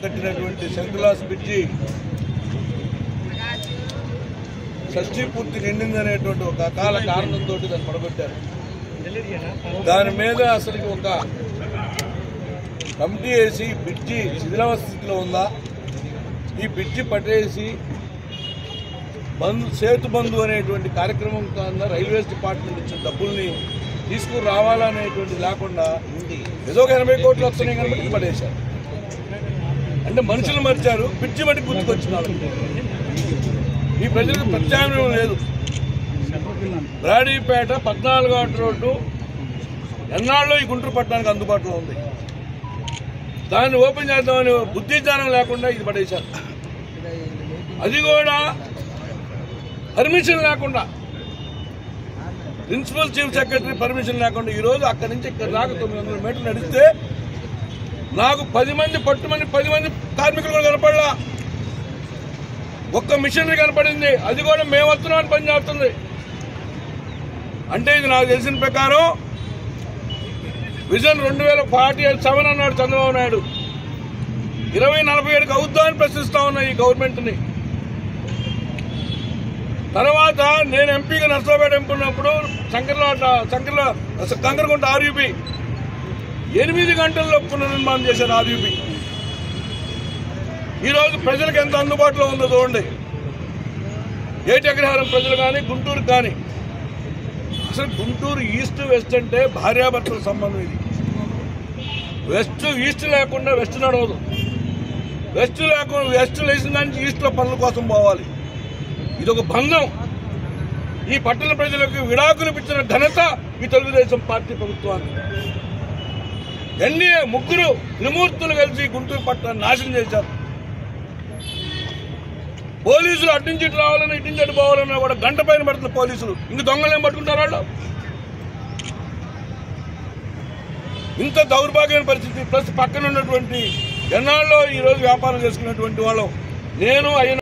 కట్టినటువంటి శంకులాస్ బ్రిడ్జి షష్ఠీ పూర్తి నిండిందనేటువంటి ఒక అకాల కారణంతో దాన్ని పడగొట్టారు. దాని మీద అసలు ఒక కమిటీ వేసి బ్రిడ్జి శిథిలావస్థితిలో ఉందా, ఈ బ్రిడ్జి పట్టేసి సేతు బంధు అనేటువంటి కార్యక్రమం కన్నా రైల్వేస్ డిపార్ట్మెంట్ ఇచ్చిన డబ్బుల్ని తీసుకుని రావాలనేటువంటి లేకుండా ఏదో ఒక 80 కోట్లు వస్తున్నాయి కనుక పడేశారు. అంటే మనుషులు మర్చారు, బ్రిడ్జి మట్టి గుర్తుకొచ్చినారు. ఈ ప్రజలకు ప్రత్యామ్నాయం లేదు. బ్రాడీపేట 14వ రోడ్డు ఎన్నాళ్ళు ఈ గుంటూరు పట్టణానికి అందుబాటులో ఉంది. దాన్ని ఓపెన్ చేద్దామని బుద్ధిజ్ఞానం లేకుండా ఇది పడేశారు. అది కూడా పర్మిషన్ లేకుండా, ప్రిన్సిపల్ చీఫ్ సెక్రటరీ పర్మిషన్ లేకుండా ఈరోజు అక్కడి నుంచి ఇక్కడ దాకా 900 మీటర్లు నడిస్తే నాకు 10 మంది పట్టుమని 10 మంది కార్మికులు కూడా కనపడలా. ఒక్క మిషనరీ కనపడింది, అది కూడా మేము వస్తున్నామని పని చేస్తుంది. అంటే ఇది నాకు తెలిసిన ప్రకారం విజన్ 2047 అన్నాడు చంద్రబాబు నాయుడు. 2047కి అవుద్దా అని ప్రశ్నిస్తా ఉన్నా ఈ గవర్నమెంట్ని. తర్వాత నేను ఎంపీగా నర్సాపేట ఎంపున్నప్పుడు కంకరగుంట ఆర్యూబీ 8 గంటల్లో పునర్నిర్మాణం చేశారు. ఆర్యూబీ ఈరోజు ప్రజలకు ఎంత అందుబాటులో ఉందో చూడండి. ఏటగ్రహారం ప్రజలు కానీ, గుంటూరు కానీ, అసలు గుంటూరు ఈస్ట్ వెస్ట్ అంటే భార్యాభర్తల సంబంధం. ఇది వెస్ట్ ఈస్ట్ లేకుండా వెస్ట్ నడవదు. వెస్ట్ లేకుండా వెస్ట్ లేచిన దానికి ఈస్ట్లో పనుల కోసం పోవాలి. ఇది ఒక బంధం. ఈ పట్టణ ప్రజలకు విడాకులు ఇచ్చిన ఘనత ఈ తెలుగుదేశం పార్టీ ప్రభుత్వానికి. ఎన్డీఏ 3 త్రిమూర్తులు కలిసి గుంటూరు పట్టణాన్ని నాశనం చేశారు. పోలీసులు అడ్డించి రావాలని ఇటు పోవాలన్నా కూడా గంట పైన పడుతున్న పోలీసులు ఇంక దొంగలు ఏం పట్టుకుంటారు వాళ్ళు? ఇంత దౌర్భాగ్యమైన పరిస్థితి. ప్లస్ పక్కన ఉన్నటువంటి జనాల్లో ఈరోజు వ్యాపారం చేసుకున్నటువంటి వాళ్ళు నేను